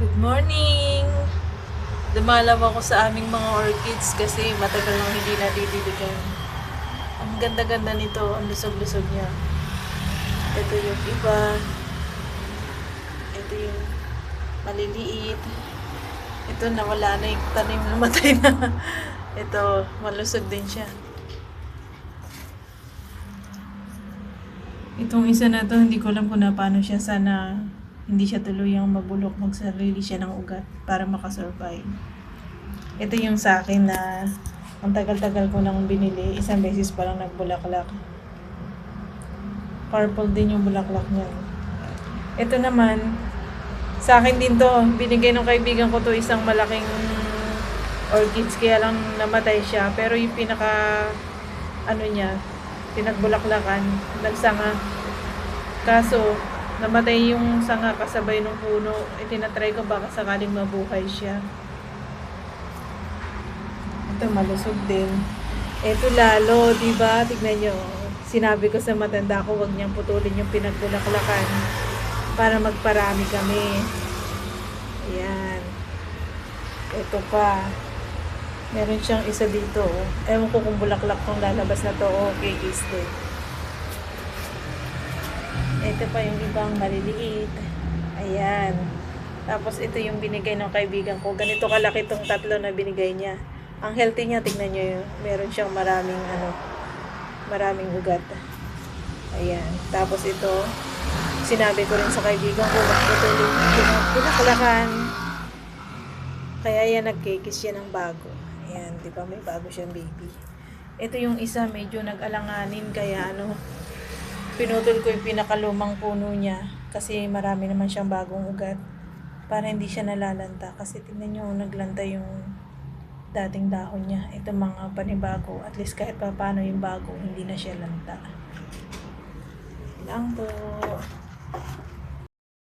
Good morning! Dumalaw ako sa aming mga orchids kasi matagal nang hindi nadidiligan. Ang ganda-ganda nito, ang lusog-lusog niya. Ito yung iba. Ito yung maliliit. Ito nawala na yung tanim, namatay na. Ito, malusog din siya. Itong isa na to, hindi ko alam kung na paano siya. Sana hindi siya tuluyang mabulok, magsarili siya ng ugat para makasurvive. Ito yung sa akin na ang tagal-tagal ko nang binili. Isang beses pa lang nagbulaklak. Purple din yung bulaklak niya. Ito naman, sa akin din to. Binigay ng kaibigan ko to, isang malaking orchids. Kaya lang namatay siya. Pero yung pinaka, niya, pinagbulaklakan, nagsanga. Kaso, namatay yung sanga kasabay ng puno. Itinatry ko baka sakaling mabuhay siya. Ito malusog din. Ito lalo, diba? Tignan nyo. Sinabi ko sa matanda ko, wag niyang putulin yung pinagbulaklakan para magparami kami. Ayan. Ito pa. Meron siyang isa dito. Ewan ko kung bulaklak tong lalabas na to. Okay, is din. Ito pa yung ibang maliliit. Ayan. Tapos ito yung binigay ng kaibigan ko. Ganito kalaki tong tatlo na binigay niya. Ang healthy niya, tignan nyo yun. Meron siyang maraming ugat. Ayan. Tapos ito, sinabi ko rin sa kaibigan ko, magpatuloy pinakulakan. Kaya yan, nagkikis siya ng bago. Ayan, di ba may bago siyang baby. Ito yung isa, medyo nag-alanganin, kaya pinutol ko yung pinakalumang puno niya kasi marami naman siyang bagong ugat para hindi siya nalalanta. Kasi tingnan nyo, naglanta yung dating dahon niya. Ito mga panibago, at least kahit pa paano yung bago, hindi na siya lanta. Lang po.